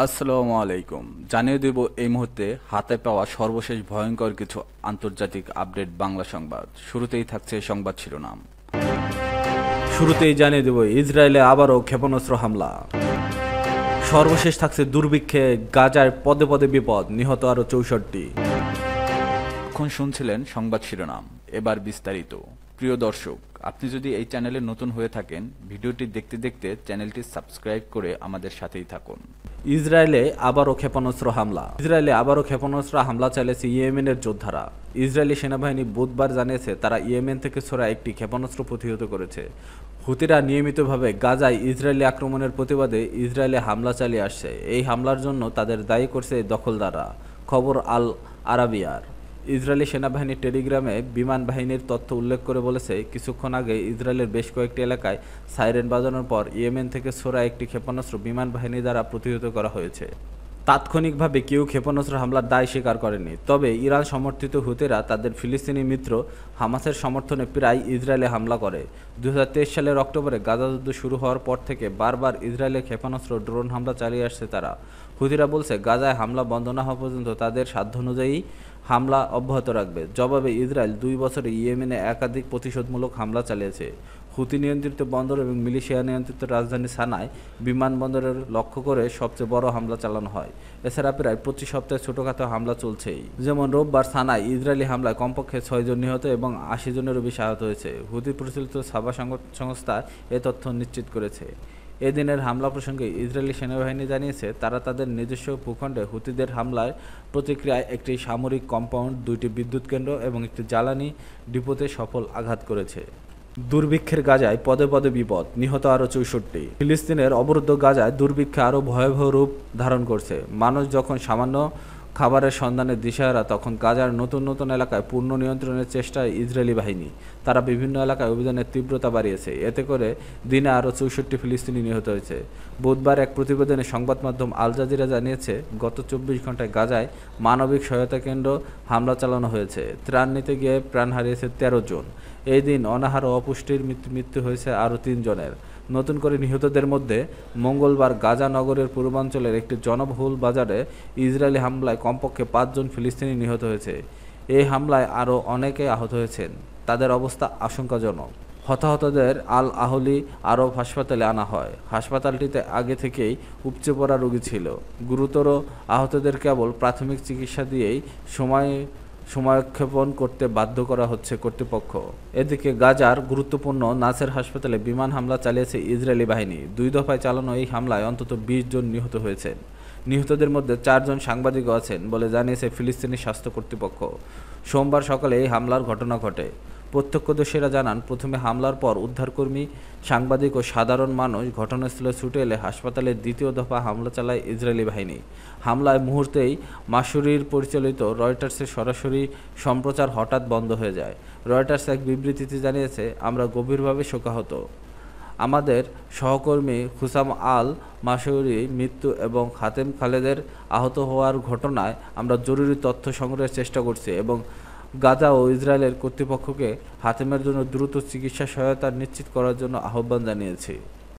আসসালামু আলাইকুম। জানিয়ে দেব এই মুহূর্তে হাতে পাওয়া সর্বশেষ ভয়ঙ্কর কিছু আন্তর্জাতিক আপডেট বাংলা সংবাদ। শুরুতেই থাকছে সংবাদ শিরোনাম। শুরুতেই জানিয়ে দেব ইসরায়েলে আবারও ক্ষেপণাস্ত্র হামলা। সর্বশেষ থাকছে দুর্ভিক্ষে গাজায় পদে পদে বিপদ, নিহত আরও 64। এখন শুনছিলেন সংবাদ শিরোনাম, এবার বিস্তারিত। প্রিয় দর্শক, আপনি যদি এই চ্যানেলে নতুন হয়ে থাকেন, ভিডিওটি দেখতে দেখতে চ্যানেলটি সাবস্ক্রাইব করে আমাদের সাথেই থাকুন। ইসরায়েলে আবারও ক্ষেপণাস্ত্র হামলা চালিয়েছে ইয়েমেনের যোদ্ধারা। ইসরায়েলি সেনাবাহিনী বুধবার জানিয়েছে তারা ইয়েমেন থেকে ছোড়া একটি ক্ষেপণাস্ত্র প্রতিহত করেছে। হুতিরা নিয়মিতভাবে গাজায় ইসরায়েলি আক্রমণের প্রতিবাদে ইসরায়েলে হামলা চালিয়ে আসছে। এই হামলার জন্য তাদের দায়ী করছে দখলদাররা, খবর আল আরাবিয়ার। ইসরায়েলি সেনাবাহিনী টেলিগ্রামে বিমান বাহিনীর তথ্য উল্লেখ করে বলেছে, কিছুক্ষণ আগে ইসরায়েলের বেশ কয়েকটি এলাকায় সাইরেন বাজানোর পর ইয়েমেন থেকে ছোড়া একটি ক্ষেপণাস্ত্র বিমান বাহিনী দ্বারা প্রতিহত করা হয়েছে। তাৎক্ষণিকভাবে কেউ ক্ষেপণাস্ত্র হামলার দায় স্বীকার করেনি, তবে ইরান সমর্থিত হুতিরা তাদের ফিলিস্তিনি মিত্র হামাসের সমর্থনে প্রায় ইসরায়েলে হামলা করে। 2023 সালের অক্টোবরে গাজা যুদ্ধ শুরু হওয়ার পর থেকে বারবার ইসরায়েলে ক্ষেপণাস্ত্র ড্রোন হামলা চালিয়ে আসছে তারা। হুতিরা বলছে, গাজায় হামলা বন্ধ না হওয়া পর্যন্ত তাদের সাধ্যানুযায়ী হামলা অব্যাহত রাখবে। জবাবে ইসরায়েল 2 বছরে ইয়েমেনে একাধিক প্রতিশোধমূলক হামলা চালিয়েছে। হুতি নিয়ন্ত্রিত বন্দর এবং মিলিশিয়া নিয়ন্ত্রিত রাজধানী সানায় বিমানবন্দরের লক্ষ্য করে সবচেয়ে বড় হামলা চালানো হয়। এছাড়া প্রায় প্রতি সপ্তাহে ছোটখাটো হামলা চলছেই। যেমন রোববার সানায় ইসরায়েলি হামলায় কমপক্ষে 6 জন নিহত এবং 80 জনেরও বেশি আহত হয়েছে। হুতি পরিচালিত সাবা সংস্থা এ তথ্য নিশ্চিত করেছে। এদিনের হামলা প্রসঙ্গে ইসরায়েলি সেনাবাহিনী জানিয়েছে, তারা তাদের নিজস্ব ভূখণ্ডে হুতিদের হামলার প্রতিক্রিয়ায় একটি সামরিক কম্পাউন্ড, 2টি বিদ্যুৎ কেন্দ্র এবং একটি জ্বালানি ডিপোতে সফল আঘাত করেছে। দুর্ভিক্ষের গাজায় পদে পদে বিপদ, নিহত আরও 64। ফিলিস্তিনের অবরুদ্ধ গাজায় দুর্ভিক্ষে আরও ভয়াবহ রূপ ধারণ করছে। মানুষ যখন সামান্য খাবারের সন্ধানে দিশেহারা, তখন গাজার নতুন নতুন এলাকায় পূর্ণ নিয়ন্ত্রণের চেষ্টায় ইসরায়েলি বাহিনী। তারা বিভিন্ন এলাকায় অভিযানের তীব্রতা বাড়িয়েছে। এতে করে দিনে আরও 64 ফিলিস্তিনি নিহত হয়েছে। বুধবার এক প্রতিবেদনে সংবাদ মাধ্যম আল জাজিরা জানিয়েছে, গত 24 ঘন্টায় গাজায় মানবিক সহায়তা কেন্দ্র হামলা চালানো হয়েছে। ত্রাণ নিতে গিয়ে প্রাণ হারিয়েছে 13 জন। এই দিন অনাহার ও অপুষ্টির মৃত্যু হয়েছে আরও 3 জনের। নতুন করে নিহতদের মধ্যে মঙ্গলবার গাজা নগরের পূর্বাঞ্চলের একটি জনবহুল বাজারে ইসরায়েলি হামলায় কমপক্ষে 5 জন ফিলিস্তিনি নিহত হয়েছে। এই হামলায় আরও অনেকে আহত হয়েছেন। তাদের অবস্থা আশঙ্কাজনক। হতাহতদের আল আহলি আরব হাসপাতালে আনা হয়। হাসপাতালটিতে আগে থেকেই উপচে পড়া রোগী ছিল। গুরুতর আহতদের কেবল প্রাথমিক চিকিৎসা দিয়েই সময়ক্ষেপণ করতে বাধ্য করা হচ্ছে কর্তৃপক্ষ। এদিকে গাজার গুরুত্বপূর্ণ নাসের হাসপাতালে বিমান হামলা চালিয়েছে ইসরায়েলি বাহিনী। 2 দফায় চালানো এই হামলায় অন্তত 20 জন নিহত হয়েছেন। নিহতদের মধ্যে 4 জন সাংবাদিকও আছেন বলে জানিয়েছে ফিলিস্তিনি স্বাস্থ্য কর্তৃপক্ষ। সোমবার সকালে এই হামলার ঘটনা ঘটে। প্রত্যক্ষদর্শীরা জানান, প্রথমে হামলার পর উদ্ধারকর্মী, সাংবাদিক ও সাধারণ মানুষ ঘটনাস্থলে ছুটে এলে হাসপাতালের দ্বিতীয় দফা হামলা চালায় ইসরায়েলি বাহিনী। হামলায় মুহূর্তেই মাসুরির পরিচালিত রয়টার্সের সরাসরি সম্প্রচার হঠাৎ বন্ধ হয়ে যায়। রয়টার্স এক বিবৃতিতে জানিয়েছে, আমরা গভীরভাবে শোকাহত। আমাদের সহকর্মী হুসাম আল মাসুরি মৃত্যু এবং হাতেম খালেদের আহত হওয়ার ঘটনায় আমরা জরুরি তথ্য সংগ্রহের চেষ্টা করছি এবং গাজা ও ইসরায়েলের কর্তৃপক্ষকে হাতেমের জন্য দ্রুত চিকিৎসা সহায়তা নিশ্চিত করার জন্য আহ্বান জানিয়েছি।